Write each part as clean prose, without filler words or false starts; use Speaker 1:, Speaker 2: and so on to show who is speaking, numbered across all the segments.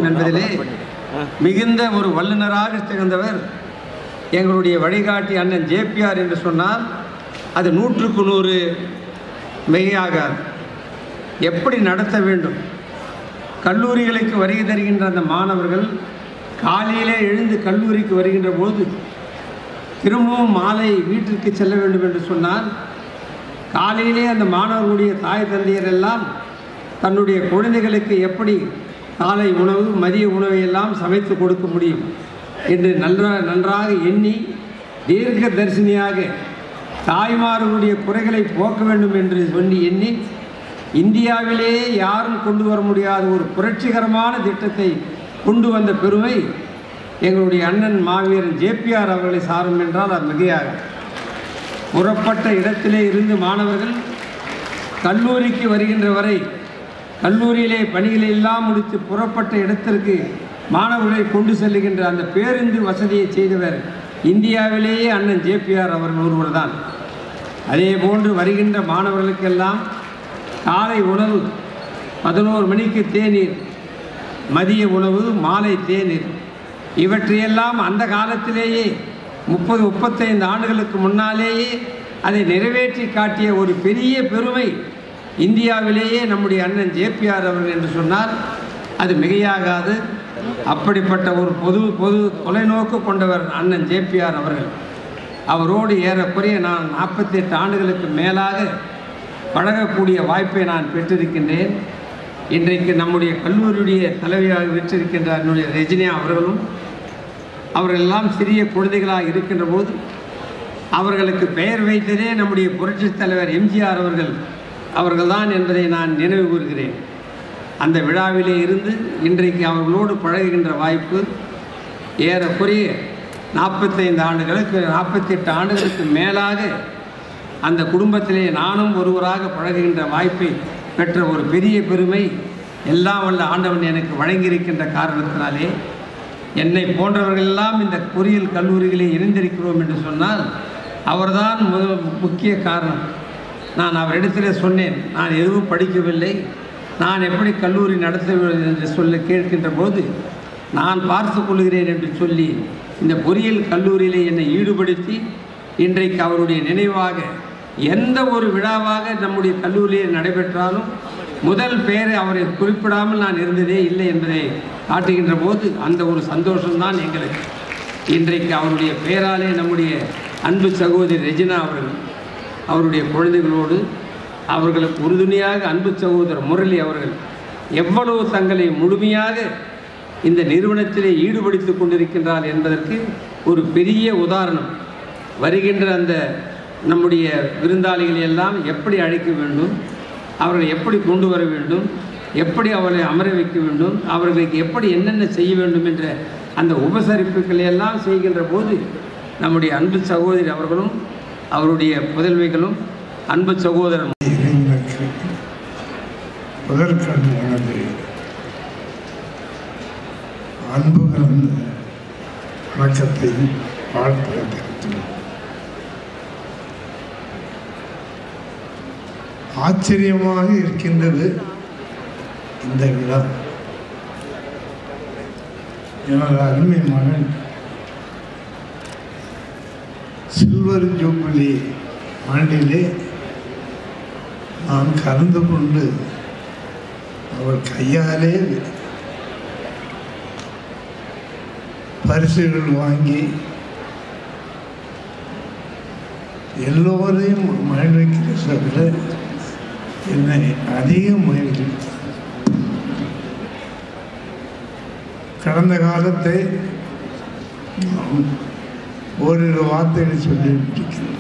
Speaker 1: என்பதிலே மிகுந்த ஒரு வல்லுநராக திகழ்ந்தவர் எங்களுடைய வழிகாட்டி அண்ணன் ஜேபிஆர் என்று சொன்னால் அது 100க்கு 100 மிகையாகாது. எப்படி நடத்த வேண்டும்? கல்லூரிகளுக்கு வருகை தருகின்ற அந்த மாணவர்கள் காலையிலே எழுந்து கல்லூரிக்கு வருகின்ற போது திரும்பவும் மாலை வீட்டிற்கு செல்ல வேண்டும் என்று சொன்னால் காலையிலே அந்த மாணவர்களுடைய தாய் தந்தையர் எல்லாம் தன்னுடைய குழந்தைகளுக்கு எப்படி காலை உணவு மதிய உணவை எல்லாம் சமைத்து கொடுக்க முடியும் என்று நன்றாக எண்ணி தீர்க்க தரிசனியாக தாய்மார்களுடைய குறைகளை போக்க வேண்டும் என்று சொல்லி எண்ணி இந்தியாவிலேயே யாரும் கொண்டு வர முடியாத ஒரு புரட்சிகரமான திட்டத்தை கொண்டு வந்த பெருமை எங்களுடைய அண்ணன் மாவீரன் ஜேபிஆர் அவர்களை சாரும் என்றால் அது மிகையாக. புறப்பட்ட இடத்திலே இருந்து மாணவர்கள் கல்லூரிக்கு வருகின்ற வரை கல்லூரியிலே பணிகளை எல்லாம் முடித்து புறப்பட்ட இடத்திற்கு மாணவர்களை கொண்டு செல்லுகின்ற அந்த பேருந்து வசதியை செய்தவர் இந்தியாவிலேயே அண்ணன் ஜேபிஆர் அவர்கள் ஒருவர் தான். அதே போன்று வருகின்ற மாணவர்களுக்கெல்லாம் காலை உணவு 11 மணிக்கு தேநீர், மதிய உணவு, மாலை தேநீர், இவற்றையெல்லாம் அந்த காலத்திலேயே 30-35 ஆண்டுகளுக்கு முன்னாலேயே அதை நிறைவேற்றி காட்டிய ஒரு பெரிய பெருமை இந்தியாவிலேயே நம்முடைய அண்ணன் ஜேபிஆர் அவர்கள் என்று சொன்னால் அது மிகையாகாது. அப்படிப்பட்ட ஒரு பொது தொலைநோக்கு கொண்டவர் அண்ணன் ஜேபிஆர் அவர்கள். அவரோடு ஏறக்குறைய நான் 48 ஆண்டுகளுக்கு மேலாக பழகக்கூடிய வாய்ப்பை நான் பெற்றிருக்கின்றேன். இன்றைக்கு நம்முடைய கல்லூரியுடைய தலைவியாக பெற்றிருக்கின்ற என்னுடைய ரெஜினியா அவர்களும் அவர்களெல்லாம் சிறிய குழந்தைகளாக இருக்கின்ற போது அவர்களுக்கு பெயர் வைத்ததே நம்முடைய புரட்சித் தலைவர் எம்ஜிஆர் அவர்கள்தான் என்பதை நான் நினைவு கூறுகிறேன். அந்த விழாவிலே இருந்து இன்றைக்கு அவர்களோடு பழகுகின்ற வாய்ப்பு ஏறக்குறைய 45 ஆண்டுகளுக்கு 48 ஆண்டுகளுக்கு மேலாக அந்த குடும்பத்திலே நானும் ஒருவராக பழகுகின்ற வாய்ப்பை பெற்ற ஒரு பெரிய பெருமை எல்லாம் வல்ல ஆண்டவன் எனக்கு வழங்கியிருக்கின்ற காரணத்தினாலே என்னை போன்றவர்களெல்லாம் இந்த பொறியியல் கல்லூரிகளே இணைந்திருக்கிறோம் என்று சொன்னால் அவர்தான் முக்கிய காரணம். நான் அவரிடத்தில் சொன்னேன், நான் எதுவும் படிக்கவில்லை, நான் எப்படி கல்லூரி நடத்துவேன் என்று கேட்கின்ற போது நான் பார்த்து கொள்கிறேன் என்று சொல்லி இந்த பொறியியல் கல்லூரியிலே என்னை ஈடுபடுத்தி இன்றைக்கு அவருடைய நினைவாக எந்த ஒரு விழாவாக நம்முடைய கல்லூரியில் நடைபெற்றாலும் முதல் பெயரை அவரை குறிப்பிடாமல் நான் இருந்ததே இல்லை என்பதை காட்டுகின்ற போது அந்த ஒரு சந்தோஷம்தான் எங்களுக்கு. இன்றைக்கு அவருடைய பெயராலே நம்முடைய அன்பு சகோதரி ரெஜினா அவர்கள் அவருடைய குழந்தைகளோடு அவர்களுக்கு உறுதுணையாக அன்பு சகோதரர் முரளி அவர்கள் எவ்வளவு தங்களை முழுமையாக இந்த நிறுவனத்திலே ஈடுபடுத்திக் கொண்டிருக்கின்றார் என்பதற்கு ஒரு பெரிய உதாரணம். வருகின்ற அந்த நம்முடைய விருந்தாளிகளை எல்லாம் எப்படி அழைக்க வேண்டும், அவர்களை எப்படி கொண்டு வர வேண்டும், எப்படி அவர்களை அமர வைக்க வேண்டும், அவர்களுக்கு எப்படி என்னென்ன செய்ய வேண்டும் என்ற அந்த உபசரிப்புகளை எல்லாம் செய்கின்ற போது நம்முடைய அன்பு சகோதரி அவர்களும் அவருடைய புதல்விகளும் அன்பு சகோதரர்
Speaker 2: முதற்கண் அன்பு கலந்த வணக்கத்தை வாழ்த்து. ஆச்சரியமாக இருக்கின்றது இந்த விழா. எனது அருமை மகன் சில்வர் ஜூபிலி ஆண்டிலே நான் கலந்து கொண்டு அவர் கையாலே பரிசுகள் வாங்கி எல்லோரையும் மகிழ்விக்கிற சொல்ல என்னை அதிகம் மகிழ்வித்தார். கடந்த காலத்தை ஓரிரு வார்த்தைகள் சொல்லியிருக்கின்றேன்.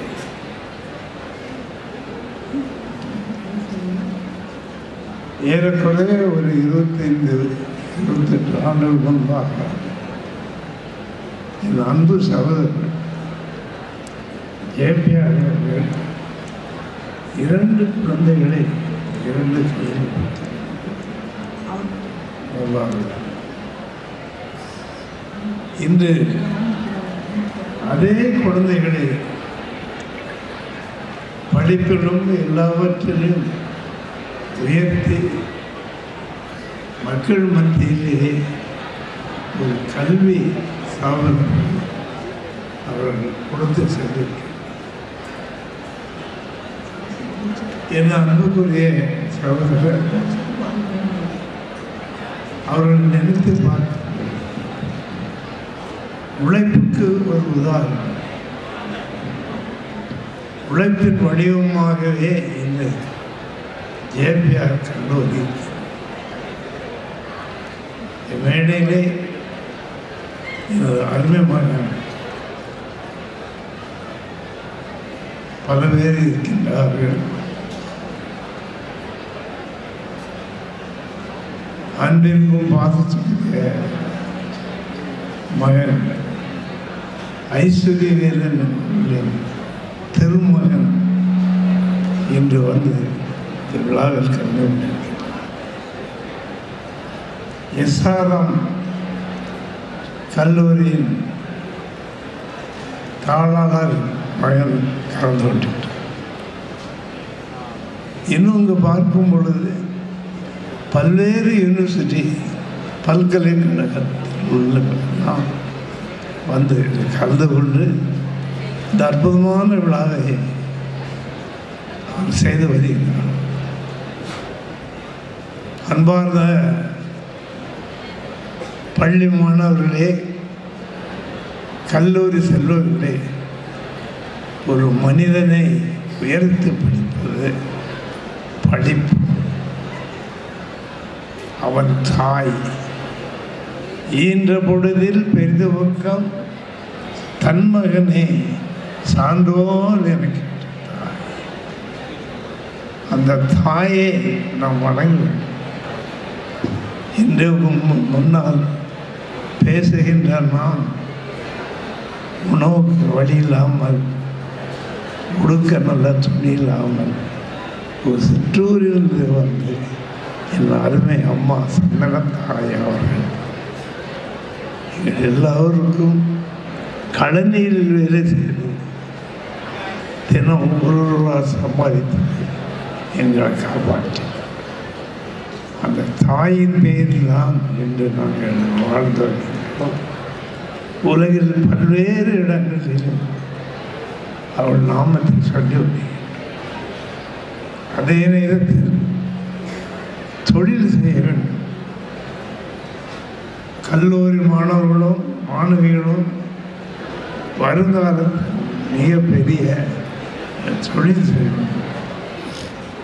Speaker 2: ஏறக்குறைய ஒரு 25-28 ஆண்டுகள் முன்பாக என் அன்பு சகோதரர் ஜேபிஆர் அவர்கள் 2 குழந்தைகளை 2 இன்று அதே குழந்தைகளை படிப்பிலும் எல்லாவற்றிலும் உயர்த்தி மக்கள் மத்தியிலே ஒரு கல்வி ஸ்தாபனம் அவர்கள் கொடுத்து சென்றிருக்கிறார். என் அன்புக்குரிய சகோதரர் அவர்கள் நினைத்து பார்த்து உழைப்புக்கு ஒரு உதாரணம், உழைப்பின் வடிவமாகவே இந்த ஜேபிஆர் கல்லூரி மேடையிலே அருமையான பல பேர் இருக்கின்றார்கள். அன்பிற்கும் பாசத்துக்குரிய மகன் ஐஸ்வர்ய வீரன் திருமகன் இன்று வந்து விழாவில் கலந்து எஸ்ஆர்எம் கல்லூரியின் தாளாளர் மகன் கலந்து கொண்டார். இன்னும் இங்கு பார்க்கும் பொழுது பல்வேறு யூனிவர்சிட்டி பல்கலைக்கழகத்தில் உள்ள வந்து கலந்து கொண்டு இந்த அற்புதமான விழாவை செய்து வருகிறார். அன்பார்ந்த பள்ளி மாணவர்களே, கல்லூரி செல்வர்களே, ஒரு மனிதனை உயர்த்தி படிப்பது படிப்பு. அவன் தாய் ஈன்ற பொழுதில் பெரிதுபக்கம் தன் மகனே சான்றோர் எனக்கு தாய். அந்த தாயை நாம் வணங்க இன்று முன்னால் பேசுகின்ற நாம் உணவுக்கு வழி இல்லாமல், உடுக்க நல்ல துணி இல்லாமல் ஒரு சிற்றூரிலிருந்து வந்து என் அருமை அம்மா சந்தனத்தாய் அவர்கள் எல்லோருக்கும் கழனியில் வேலை செய்து தினம் ரூபா சம்பாதித்து எங்களை காப்பாற்றி அந்த தாயின் பேரில் தான் இன்று நாங்கள் வாழ்ந்து வருகின்றோம். உலகில் பல்வேறு இடங்களிலும் அவள் நாமத்தை சொல்லி வருகிறோம். அதே நேரத்தில் தொழில் செய்ய வேண்டும். கல்லூரி மாணவர்களும் மாணவிகளும் வருங்காலத்தில் மிகப்பெரிய தொழில் செய்ய வேண்டும்.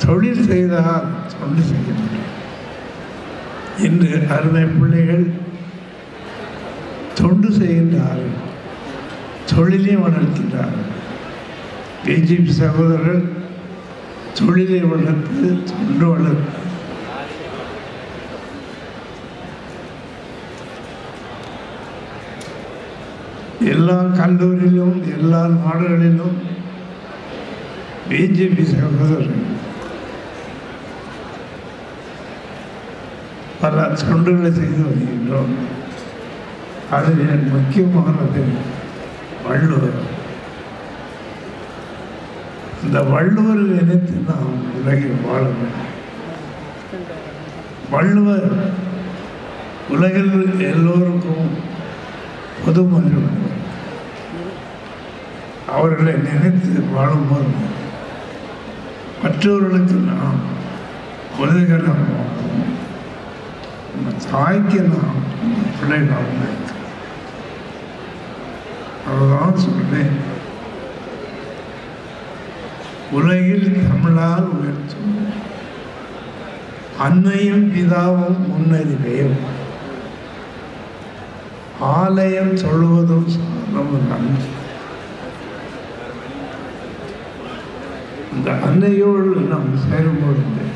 Speaker 2: தொழில் செய்தால் தொண்டு செய்ய முடியும். இன்று அருமை பிள்ளைகள் தொண்டு செய்கின்றார்கள், தொழிலை வளர்க்கின்றார்கள். பிஜேபி சகோதரர்கள் தொழிலை வளர்த்து தொண்டு வளர்த்து எல்லா கல்லூரியிலும் எல்லா நாடுகளிலும் பிஜேபி சகோதரர்கள் பல தொண்டுகளை செய்து வருகின்றோம். அதில் முக்கியமானது வள்ளுவர். இந்த வள்ளுவர் நினைத்து நாம் உலகில் வாழ வேண்டும். வள்ளுவர் உலகில் எல்லோருக்கும் பொதுமன்றம். அவர்களை நினைத்து வாழும்போது மற்றவர்களுக்கு நாம் உதவிகரம் தாய்க்கு நாம் பிள்ளைகள். அதுதான் சொல்றேன், உலகில் தமிழால் உயர்த்தும் அன்னையும் பிதாவும் முன்னறிவையும் ஆலயம் சொல்வதும் சாதமும் நன்றி. இந்த அன்னையோடு நாம் சேரும்பொழுது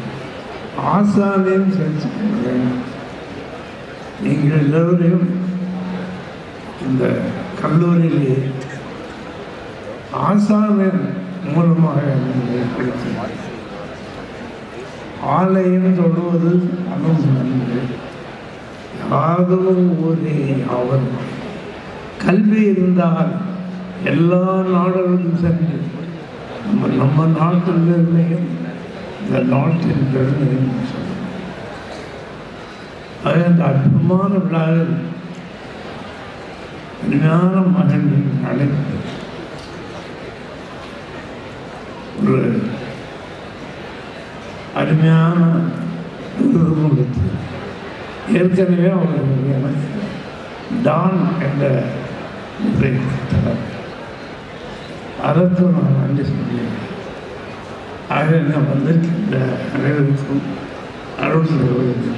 Speaker 2: ஆசானையும் சேர்த்து நீங்கள் எல்லோரையும் இந்த கல்லூரியிலே ஆசானின் மூலமாக ஆலயம் தொடுவது அனும் நன்று. யாரும் ஊரே யாவர் கல்வி இருந்தால் எல்லா நாடுகளும் சென்று நம்ம நாட்டில் இருந்தையும் இந்த நாட்டின் பெருமையும் சொல்லும். அது அந்த அற்புதமான விழாவில் அருமையான மகன் அழைப்பு ஒரு அருமையான கொடுத்து ஏற்கனவே அவர்கள் எனக்கு டான் என்ற முறை கொடுத்தார். அதற்கும் நான் நன்றி சொல்கிறேன். ஆக நான் வந்திருக்கின்ற அனைவருக்கும் அருள் செய்வது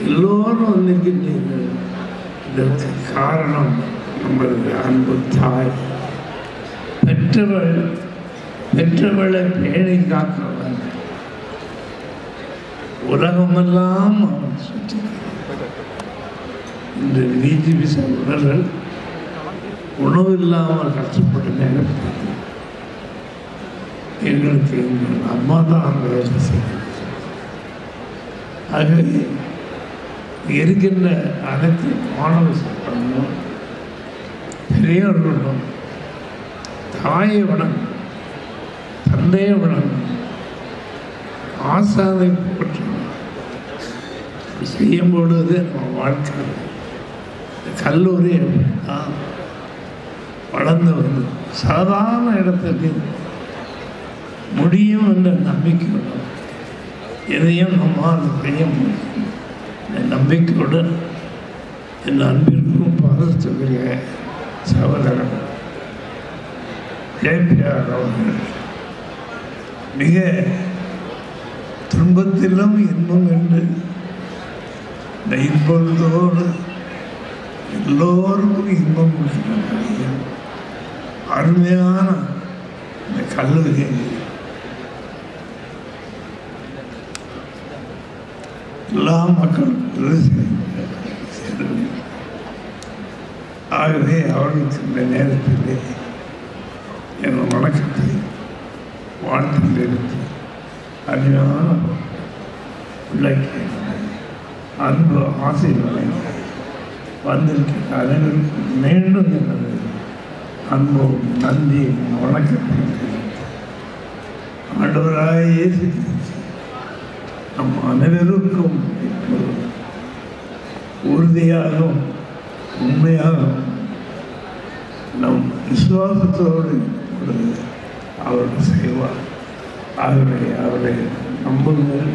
Speaker 2: எல்லோரும் வந்திருக்கின்றீர்கள். இதற்கு காரணம் நம்மளது அன்பு தாய். பெற்றவளை பேணி காக்கிறவன் உலகமெல்லாம் அவன் சுற்றி. இந்த நீதிபதி சகோதரர்கள் உணவு இல்லாமல் கஷ்டப்பட்ட நேரத்தில் எங்களுக்கு எங்கள் அம்மா தான் அந்த வேலை செய்யும். ஆகவே இருக்கின்ற அனைத்து மாணவ சட்டமும் பெரியவர்களும் தாயை வணங்கும், தந்தையை வணங்கும், ஆசானை போற்றணும் செய்யும் பொழுது நம்ம வாழ்க்கை கல்லூரி வளர்ந்து வந்து சாதாரண இடத்துக்கு முடியும் என்ற நம்பிக்கை வேணும். எதையும் நம்மால் செய்ய முடியும் நம்பிக்கையுடன் என் அன்பிற்கும் பாதத்துக்குரிய சகோதரன் ஜேபிஆர் அவர்கள் மிக துன்பத்திலும் இன்பம் என்று இந்த இன்பத்தோடு எல்லோருக்கும் இன்பம் கொடுக்கிற அருமையான இந்த கல்லூரி எல்லா மக்களுக்கும் ஆகவே அவர்களுக்கு இந்த நேரத்திலே என் வணக்கத்தை வாழ்த்தில் இருந்து அருமையான பிள்ளைக்கு அன்பு ஆசைகளை வந்திருக்கிற அனைவருக்கும் மீண்டும் எனது அன்பும் நன்றி வணக்கத்தை ஆண்டவராக இயேசு நம் அனைவருக்கும் உறுதியாகவும் உண்மையாகவும் நம் விசுவாசத்தோடு அவர் செய்வார். ஆகவே அவரை நம்புங்கள்.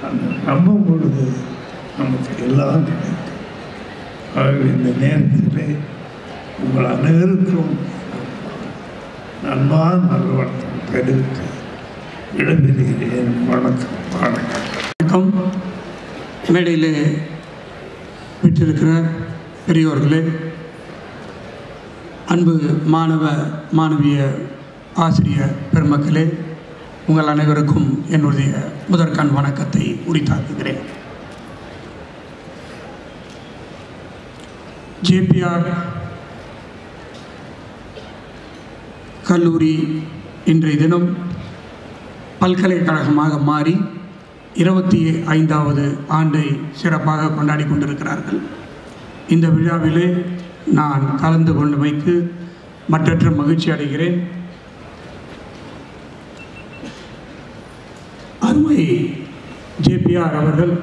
Speaker 2: அந்த நம்பும் பொழுது நமக்கு எல்லாம் கிடைக்கும். ஆகவே இந்த நேரத்திலே உங்கள் அனைவருக்கும் நன்பான நல்வணக்கம் தெரிவித்து விடைபெறுகிறேன். வணக்கம்.
Speaker 3: வணக்கம். மேடையில் விட்டிருக்கிற பெரியோர்களே, அன்பு மாணவ மாணவிய ஆசிரியர் பெருமக்களே, உங்கள் அனைவருக்கும் என்னுடைய முதற்கண் வணக்கத்தை உரித்தாக்குகிறேன். ஜேபிஆர் கல்லூரி இன்றைய தினம் பல்கலைக்கழகமாக மாறி 25வது ஆண்டை சிறப்பாக கொண்டாடி கொண்டிருக்கிறார்கள். இந்த விழாவிலே நான் கலந்து கொண்டமைக்கு மற்றற்ற மகிழ்ச்சி அடைகிறேன். அருமை ஜேபிஆர் அவர்கள்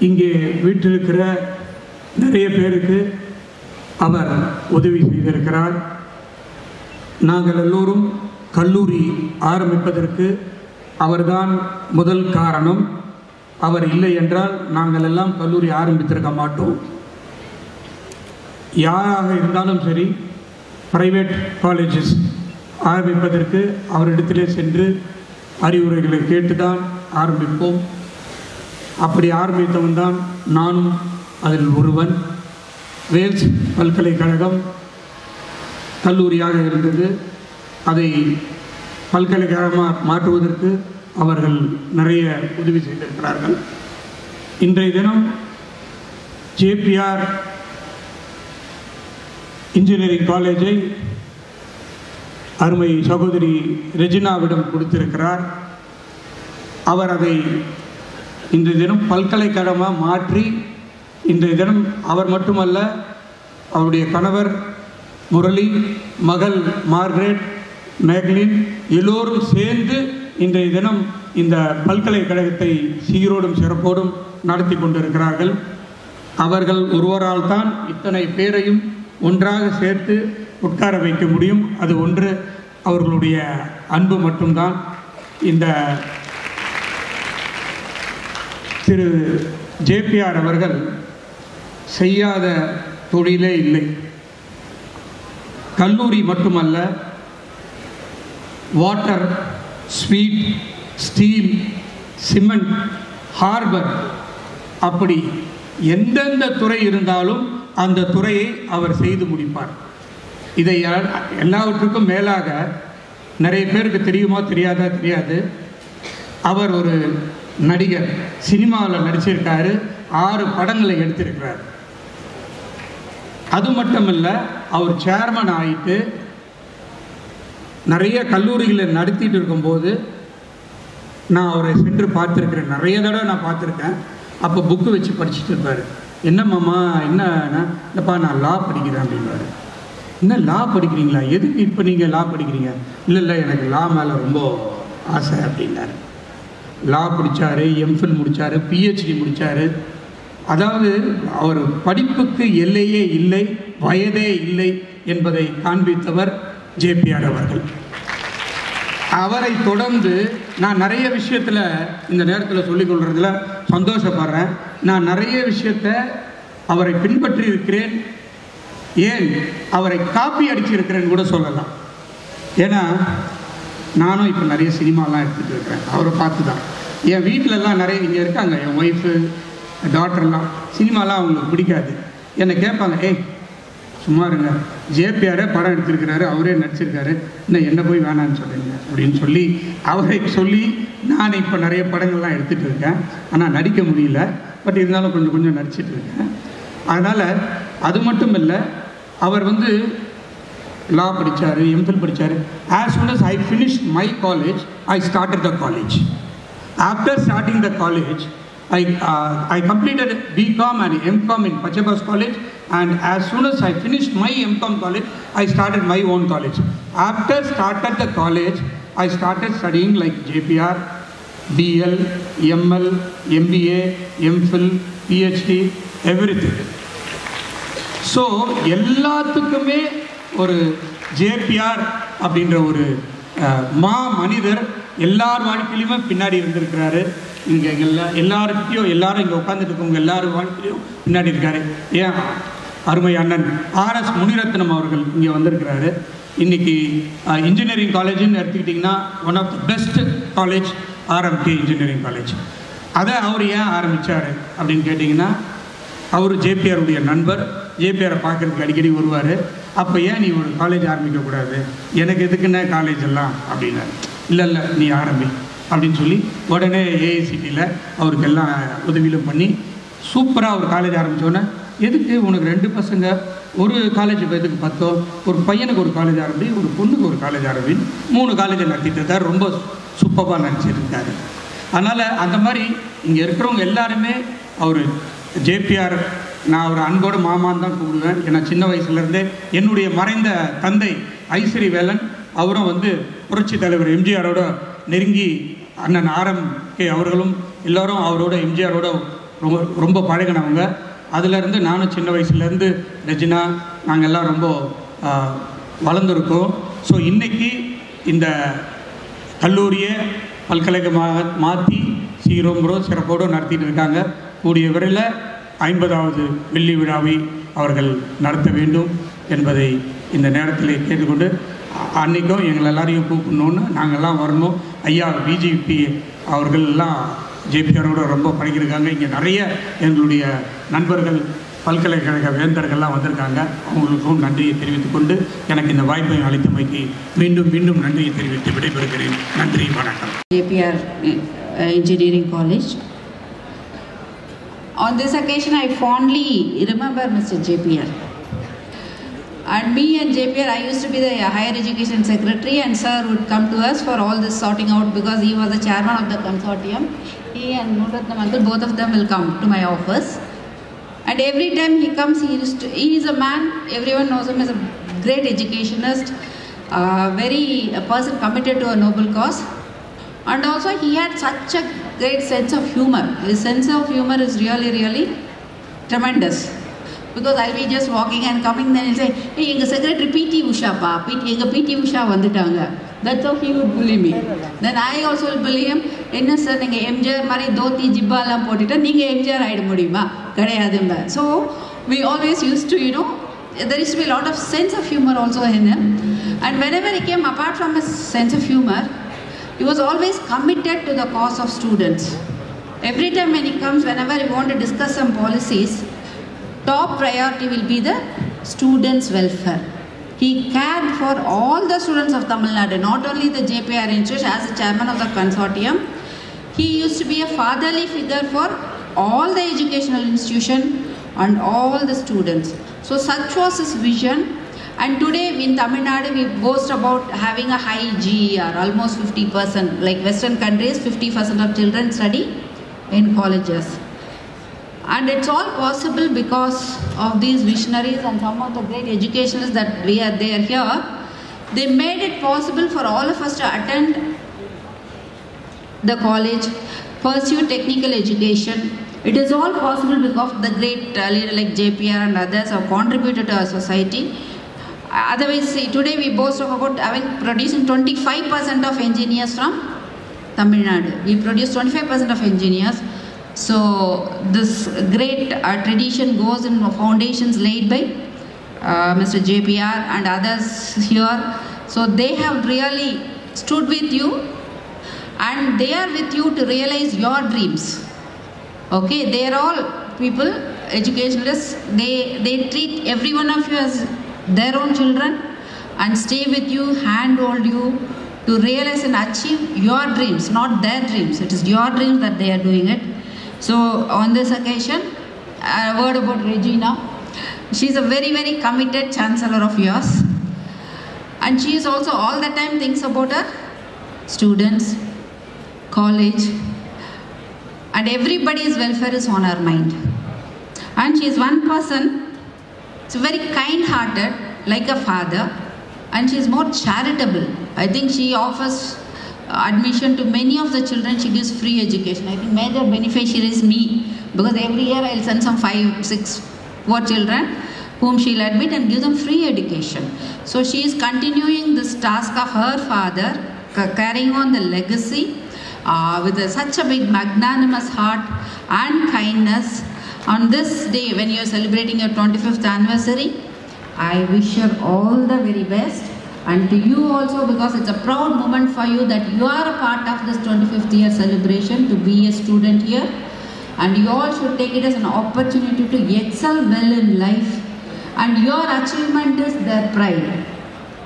Speaker 3: இங்கே வீட்டிருக்கிற நிறைய பேருக்கு அவர் உதவி செய்திருக்கிறார். நாங்கள் எல்லோரும் கல்லூரி ஆரம்பிப்பதற்கு அவர்தான் முதல் காரணம். அவர் இல்லை என்றால் நாங்கள் எல்லாம் கல்லூரி ஆரம்பித்திருக்க மாட்டோம். யாராக இருந்தாலும் சரி, பிரைவேட் காலேஜஸ் ஆரம்பிப்பதற்கு அவரிடத்திலே சென்று அறிவுரைகளை கேட்டுதான் ஆரம்பிப்போம். அப்படி ஆரம்பித்தவன் தான் நானும் அதில் ஒருவன். வேல்ஸ் பல்கலைக்கழகம் கல்லூரியாக இருந்தது. அதை பல்கலைக்கழகமாக மாற்றுவதற்கு அவர்கள் நிறைய உதவி செய்திருக்கிறார்கள். இன்றைய தினம் ஜேபிஆர் இன்ஜினியரிங் காலேஜை அருமை சகோதரி ரெஜினாவிடம் கொடுத்திருக்கிறார். அவர் அதை இன்றைய தினம் பல்கலைக்கழகமாக மாற்றி, இன்றைய தினம் அவர் மட்டுமல்ல, அவருடைய கணவர் முரளி, மகள் மார்கரெட், மேக்லின் எல்லோரும் சேர்ந்து இன்றைய தினம் இந்த பல்கலைக்கழகத்தை சீரோடும் சிறப்போடும் நடத்தி கொண்டிருக்கிறார்கள். அவர்கள் ஒருவரால் தான் இத்தனை பேரையும் ஒன்றாக சேர்த்து உட்கார வைக்க முடியும். அது ஒன்று அவர்களுடைய அன்பு மட்டும்தான். இந்த திரு ஜேபிஆர் அவர்கள் செய்யாத தொழிலே இல்லை. கல்லூரி மட்டுமல்ல, water, sweet, steel, cement, harbour, அப்படி எந்தெந்த துறை இருந்தாலும் அந்த துறையை அவர் செய்து முடிப்பார். இதை எல்லாவற்றுக்கும் மேலாக நிறைய பேருக்கு தெரியுமா தெரியாதா தெரியாது, அவர் ஒரு நடிகர். சினிமாவில் நடிச்சிருக்காரு, 6 படங்களை எடுத்திருக்கிறார். அது மட்டுமல்ல, அவர் சேர்மன் ஆகிட்டு நிறைய கல்லூரிகளை நடத்திட்டு இருக்கும்போது நான் அவரை சென்று பார்த்துருக்கிறேன். நிறைய தடவை நான் பார்த்துருக்கேன். அப்போ புக்கு வச்சு படிச்சுட்டு இருப்பார். என்ன மாமா, என்னன்னா, இல்லைப்பா நான் லா படிக்கிறேன் அப்படின்பாரு. என்ன லா படிக்கிறீங்களா? எதுக்கு இப்போ நீங்கள் லா படிக்கிறீங்க? இல்லை எனக்கு லா மேலே ரொம்ப ஆசை அப்படின்னாரு. லா முடித்தார், எம்ஃபில் முடித்தார், பிஹெச்டி முடித்தார். அதாவது அவர் படிப்புக்கு எல்லையே இல்லை, வயதே இல்லை என்பதை காண்பித்தவர் ஜேபிஆர் அவர்கள். அவரை தொடர்ந்து நான் நிறைய விஷயத்தில் இந்த நேரத்தில் சொல்லிக்கொள்கிறதுல சந்தோஷப்படுறேன். நான் நிறைய விஷயத்தை அவரை பின்பற்றி இருக்கிறேன், ஏன் அவரை காப்பி அடிச்சிருக்கிறேன்னு கூட சொல்லலாம். ஏன்னா நானும் இப்போ நிறைய சினிமாலாம் எடுத்துகிட்டு இருக்கிறேன் அவரை பார்த்து தான். என் வீட்டிலலாம் நிறைய இங்கே இருக்காங்க, என் ஒய்ஃபு, டாக்டர்லாம். சினிமாலாம் அவங்களுக்கு பிடிக்காது. என்னை கேட்பாங்க, ஏய் சும்மா இருங்க, ஜேபிஆரே படம் எடுத்திருக்கிறாரு, அவரே நடிச்சிருக்காரு, இன்னும் என்ன போய் வேணான்னு சொல்கிறீங்க அப்படின்னு சொல்லி அவரை சொல்லி நான் இப்போ நிறைய படங்கள்லாம் எடுத்துகிட்டு இருக்கேன். ஆனால் நடிக்க முடியல, பட் இருந்தாலும் கொஞ்சம் கொஞ்சம் நடிச்சிட்டு இருக்கேன். அதனால் அது மட்டும் இல்லை, அவர் லா படித்தார், எம்ஃபில் படித்தார். As soon as I finished my college, I started the college. After starting the college, I completed BCom and MCom in Pachabas College, and as soon as I finished my MCom college, I started my own college. After started the college, I started studying like JPR, BL, ML, MBA, MPhil, PhD, everything. So எல்லாத்துக்குமே ஒரு JPR அப்படின்ற ஒரு மா மனிதர் எல்லார் வாழ்க்கையிலுமே பின்னாடி இருந்திருக்கிறாரு. இங்கே எல்லாருக்கிட்டையும் எல்லாரும் இங்கே உட்காந்துட்டு இருக்கவங்க எல்லாரும் வாழ்க்கையிலையும் பின்னாடி இருக்காரு. ஏன் அருமை அண்ணன் RS முனிரத்னம் அவர்கள் இங்கே வந்திருக்கிறாரு. இன்றைக்கி இன்ஜினியரிங் காலேஜுன்னு எடுத்துக்கிட்டிங்கன்னா one of the best college RMT engineering college. அதை அவர் ஏன் ஆரம்பித்தார் அப்படின்னு கேட்டிங்கன்னா, அவர் ஜேபிஆருடைய நண்பர், ஜேபிஆரை பார்க்குறதுக்கு அடிக்கடி வருவார். அப்போ ஏன் நீ ஒரு காலேஜ் ஆரம்பிக்கக்கூடாது, எனக்கு எதுக்குன்னா காலேஜ் எல்லாம் அப்படின்னாரு. இல்லை நீ ஆரம்பி அப்படின்னு சொல்லி உடனே ஏஐசிடியில் அவருக்கு எல்லாம் உதவியிலும் பண்ணி சூப்பராக ஒரு காலேஜ் ஆரம்பித்தோன்னே, எதுக்கு உனக்கு 2 பசங்க, ஒரு காலேஜ் எதுக்கு 10, ஒரு பையனுக்கு ஒரு காலேஜ் ஆரம்பி, ஒரு பொண்ணுக்கு ஒரு காலேஜ் ஆரம்பின்னு 3 காலேஜை நடத்திட்டு இருக்கார். ரொம்ப சூப்பராக நடிச்சிருக்காரு. அதனால் அந்த மாதிரி இங்கே இருக்கிறவங்க எல்லாருமே அவர் ஜேபிஆர், நான் ஒரு அன்போடு மாமான்னு தான் கூப்பிடுவேன். ஏன்னா சின்ன வயசுலேருந்தே என்னுடைய மறைந்த தந்தை ஐஸ்வரி வேலன் அவரும் புரட்சி தலைவர் எம்ஜிஆரோட நெருங்கி, அண்ணன் RMK அவர்களும் எல்லோரும் அவரோட எம்ஜிஆரோட ரொம்ப பழகினவங்க. அதிலேருந்து நானும் சின்ன வயசுலேருந்து ரெஜினா நாங்கள் எல்லாம் ரொம்ப வளர்ந்துருக்கோம். ஸோ இன்றைக்கி இந்த கல்லூரியை பல்கலைக்கழகமாக மாற்றி சீரோம்பரோ சிறப்போடு நடத்திட்டு இருக்காங்க. கூடிய விரைவில் 50வது வெள்ளி விழாவை அவர்கள் நடத்த வேண்டும் என்பதை இந்த நேரத்தில் கேட்டுக்கொண்டு, அன்றைக்கும் எங்களை எல்லாரையும் கூப்பிடணுன்னு நாங்கள்லாம் வரணும். ஐயா பிஜேபி அவர்கள் எல்லாம் ஜேபிஆரோட ரொம்ப படிக்கிறாங்க. இங்கே நிறைய எங்களுடைய நண்பர்கள் பல்கலைக்கழக வேந்தர்கள்லாம் வந்திருக்காங்க. அவங்களுக்கும் நன்றியை தெரிவித்துக்கொண்டு எனக்கு இந்த வாய்ப்பை அளித்தமைக்கு மீண்டும் நன்றியை தெரிவித்து விடைபெறுகிறேன். நன்றி, வணக்கம்.
Speaker 4: JPR Engineering College. On this occasion, I fondly remember Mr. JPR. And me and JPR, I used to be the higher education secretary, and sir would come to us for all this sorting out because he was the chairman of the consortium. He and Muratnam uncle, both of them will come to my office. And every time he comes, he is a man, everyone knows him as a great educationist, a person committed to a noble cause. And also he had such a great sense of humor. His sense of humor is really tremendous. Because I'll be just walking and coming, then he'll say, hey, your secretary PT Usha pa, PT Usha vanditanga. That's how he would bully me. Then I also will bully him. Enna sir, neenga MJR mari dhoti jibba ella pottita neenga MJR aida mudiyuma kadayadumba. So we always used to, there used to be a lot of sense of humor also in him. And whenever he came, apart from his sense of humor, he was always committed to the cause of students. Every time when he comes, whenever we want to discuss some policies, top priority will be the students' welfare. He cared for all the students of Tamil Nadu, not only the JPR Institute. As the chairman of the consortium, he used to be a fatherly figure for all the educational institution and all the students. So such was his vision. And today in Tamil Nadu, we boast about having a high GER, almost 50%. Like Western countries, 50% of children study in colleges. And it's all possible because of these visionaries and some of the great educationists that they are here. They made it possible for all of us to attend the college, pursue technical education. It is all possible because of the great leader like JPR and others have contributed to our society. Otherwise, see, today we boast of about producing 25% of engineers from Tamil Nadu. We produce 25% of engineers. So this great tradition goes in foundations laid by Mr. JPR and others here. So they have really stood with you and they are with you to realize your dreams. Okay, they are all people, educationalists. They treat every one of you as their own children and stay with you, handhold you to realize and achieve your dreams, not their dreams. It is your dreams that they are doing it. So on this occasion, a word about Regina. She is a very committed chancellor of yours. And she is also all the time thinks about her students, college, and everybody's welfare is on her mind. And she is one person, it's very kind-hearted, like a father, and she is more charitable. I think she offers admission to many of the children. She gives free education. I think major beneficiary is me, because every year I'll send some 5, 6 poor children whom she'll admit and give them free education. So she is continuing this task of her father, carrying on the legacy with such a big magnanimous heart and kindness. On this day when you are celebrating your 25th anniversary, I wish her all the very best. And to you also, because it's a proud moment for you that you are a part of this 25th year celebration, to be a student here. And you all should take it as an opportunity to excel well in life. And your achievement is their pride.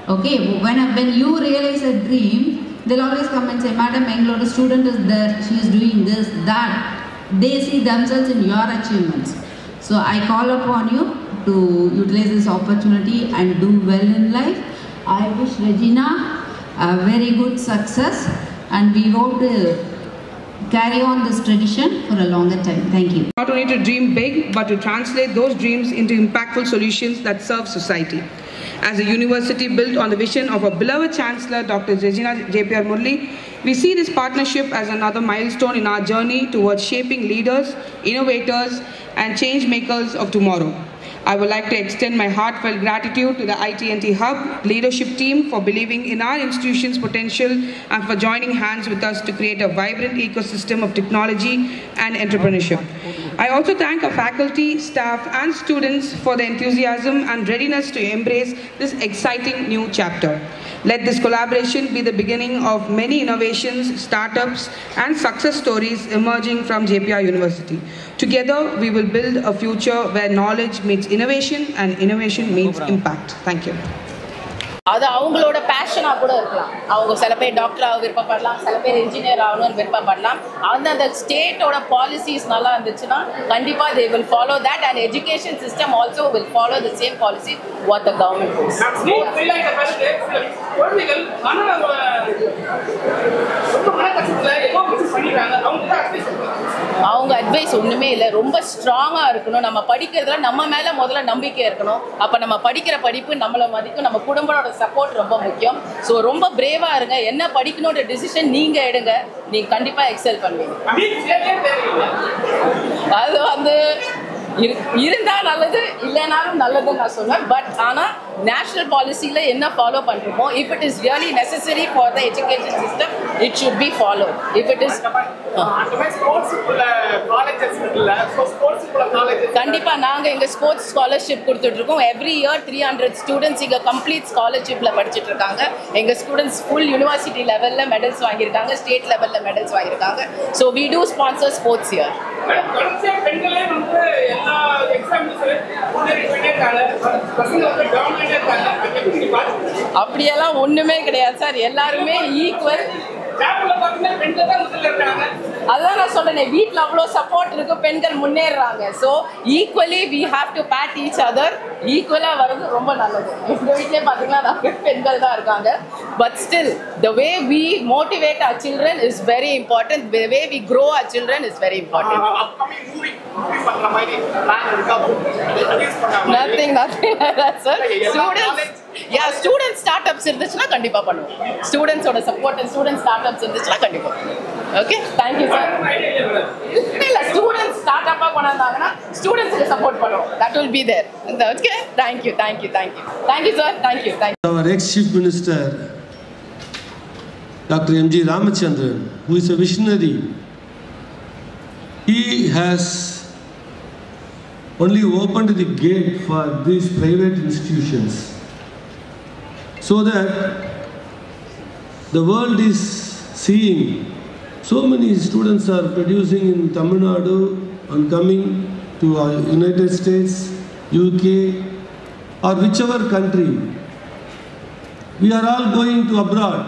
Speaker 4: Okay, when you realize a dream, they'll always come and say, Madam, Englora student is there, she is doing this, that. They see themselves in your achievements. So I call upon you to utilize this opportunity and do well in life. I wish Regina a very good success, and we hope to carry on this tradition for a longer time. Thank you.
Speaker 3: Not only to dream big, but to translate those dreams into impactful solutions that serve society. As a university built on the vision of our beloved Chancellor, Dr. Regina JPR Murali, we see this partnership as another milestone in our journey towards shaping leaders, innovators, and change makers of tomorrow. I would like to extend my heartfelt gratitude to the IT&T Hub leadership team for believing in our institution's potential and for joining hands with us to create a vibrant ecosystem of technology and entrepreneurship. I also thank our faculty, staff, and students for their enthusiasm and readiness to embrace this exciting new chapter. Let this collaboration be the beginning of many innovations, startups, and success stories emerging from JPR University. Together, we will build a future where knowledge meets innovation and innovation meets impact. Thank you.
Speaker 5: அது அவங்களோட பேஷனாக கூட இருக்கலாம். அவங்க சில பேர் டாக்டராக விருப்பப்படலாம், சில பேர் இன்ஜினியர் ஆகணும்னு விருப்பப்படலாம். அந்த ஸ்டேட்டோட பாலிசிஸ் நல்லா இருந்துச்சுன்னா கண்டிப்பாக they will follow that, and education system also will follow the same policy what the government does. குழந்தைகள் ரொம்ப மன கஷ்டத்தில் ஏதோ மிஸ் பண்ணிடுறாங்க. அவங்க தான் அட்வைஸ் பண்ணுவாங்க. அவங்க அட்வைஸ் ஒன்றுமே இல்லை. ரொம்ப ஸ்ட்ராங்காக இருக்கணும். நம்ம படிக்கிறதுல நம்ம மேலே முதல்ல நம்பிக்கை இருக்கணும். அப்போ நம்ம படிக்கிற படிப்பு நம்மளை மதிக்கும். நம்ம குடும்பத்தோட சப்போர்ட் ரொம்ப முக்கியம். ஸோ ரொம்ப பிரேவாக இருங்க. என்ன படிக்கணுன்ற டிசிஷன் நீங்கள் எடுங்க. நீங்கள் கண்டிப்பாக எக்ஸல் பண்ணுவீங்க. அது வந்து இருந்தால் நல்லது, இல்லைனாலும் நல்லதுன்னு நான் சொல்லுவேன். பட் ஆனால் நேஷனல் பாலிசியில் என்ன ஃபாலோ பண்ணுறோமோ, if it is really necessary for the education system, it should be follow. If it is கண்டிப்பாக நாங்கள் எங்கள் ஸ்போர்ட்ஸ் ஸ்காலர்ஷிப் கொடுத்துட்ருக்கோம். எவ்ரி இயர் 300 ஸ்டூடெண்ட்ஸ் இங்கே கம்ப்ளீட் ஸ்காலர்ஷிப்பில் படிச்சுட்டு இருக்காங்க. எங்கள் ஸ்டூடெண்ட்ஸ் ஃபுல் யூனிவர்சிட்டி லெவலில் மெடல்ஸ் வாங்கியிருக்காங்க, ஸ்டேட் லெவலில் மெடல்ஸ் வாங்கியிருக்காங்க. So we do sponsor sports year. அப்படியெல்லாம் ஒண்ணுமே கிடையாது சார். எல்லாருமே ஈக்குவல். அதான் நான் சொல்றேன், வீட்டில் அவ்வளோ சப்போர்ட் இருக்கு, பெண்கள் முன்னேறாங்க. So equally we have to pat each other. ஈக்குவலாக வர்றது ரொம்ப நல்லது. எங்கள் வீட்டிலே பார்த்தீங்கன்னா நிறைய பெண்கள் தான் இருக்காங்க. But still the way we motivate our children is very important. The way we grow our children is very important. Nothing like that, sir. Students startups இருந்துச்சுன்னா கண்டிப்பா பண்ணுவோம். ஸ்டூடெண்ட்ஸோட சப்போர்ட் அண்ட் ஸ்டூடெண்ட் ஸ்டார்ட்அப்ஸ் இருந்துச்சுன்னா கண்டிப்பா. Okay, thank you sir. இல்ல students ஸ்டார்ட்அப்பா கொண்டாந்தாங்கன்னா ஸ்டூடெண்ட்ஸ்க்கு சப்போர்ட் பண்ணுவோம். That will be there. Okay, thank you sir. Thank you.
Speaker 6: Our ex-Chief Minister Dr. M.G. Ramachandran, who is a visionary, he has only opened the gate for these private institutions so that the world is seeing so many students are producing in Tamil Nadu and coming to United States, UK or whichever country. We are all going to abroad.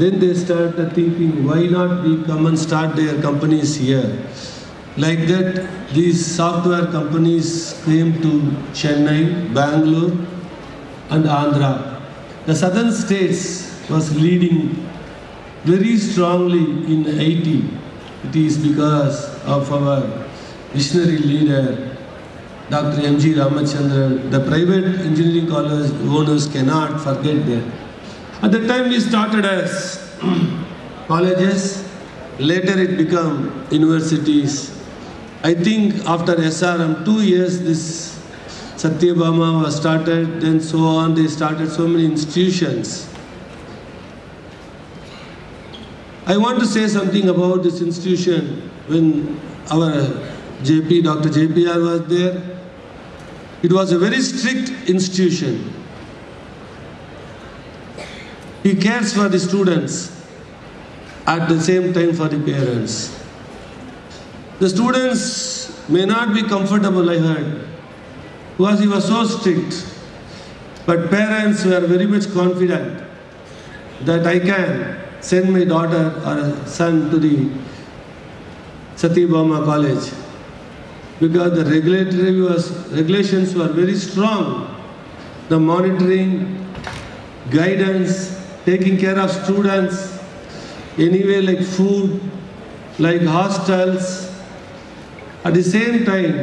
Speaker 6: Then they started thinking, why not we come and start their companies here? Like that, these software companies came to Chennai, Bangalore and Andhra. The southern states was leading very strongly in IT. It is because of our visionary leader, Dr. M.G. Ramachandran. The private engineering college owners cannot forget that. At that time we started as colleges, later it became universities. I think after SRM 2 years this Satyabama was started, then so on, they started so many institutions. I want to say something about this institution. When our Dr. JPR was there, it was a very strict institution. He cares for the students, at the same time for the parents. The students may not be comfortable, I heard, because he was so strict. But parents were very much confident that I can send my daughter or son to the Satyabama College, because the regulations were very strong. The monitoring, guidance, taking care of students, anyway like food, like hostels. At the same time,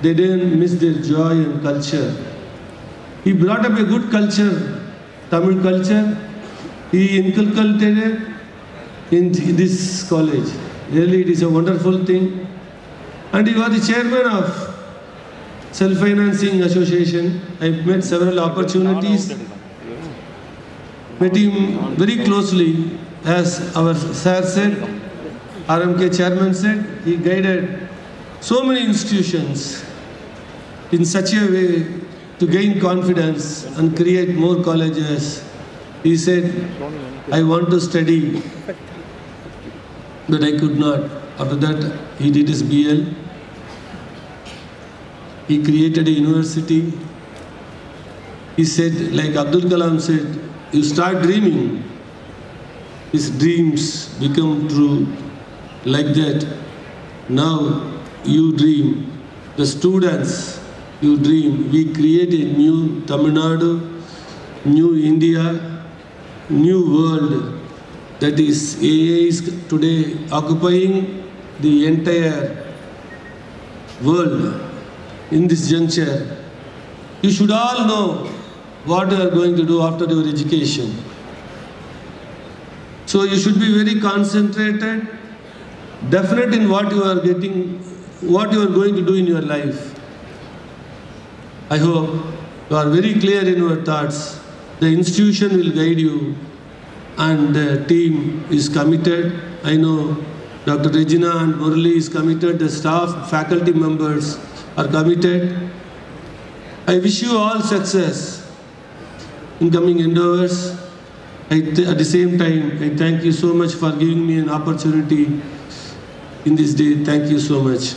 Speaker 6: they didn't miss their joy and culture. He brought up a good culture, Tamil culture. He inculcated it in this college. Really, it is a wonderful thing. And he was the chairman of Self-Financing Association. I met several opportunities. Met him very closely, as our sir said, RMK chairman said, he guided so many institutions in such a way to gain confidence and create more colleges. He said, I want to study, but I could not. After that, he did his BL. He created a university. He said, like Abdul Kalam said, you start dreaming, his dreams become true. Like that, now you dream, the students, you dream. We create a new Tamil Nadu, new India, new world. That is, AA is today occupying the entire world in this juncture. You should all know what you are going to do after your education. So you should be very concentrated, definite in what you are getting, what you are going to do in your life. I hope you are very clear in your thoughts. The institution will guide you and the team is committed. I know Dr. Regina and Murali is committed, the staff, faculty members are committed. I wish you all success in coming endeavors. At the same time, I thank you so much for giving me an opportunity in this day. Thank you so much.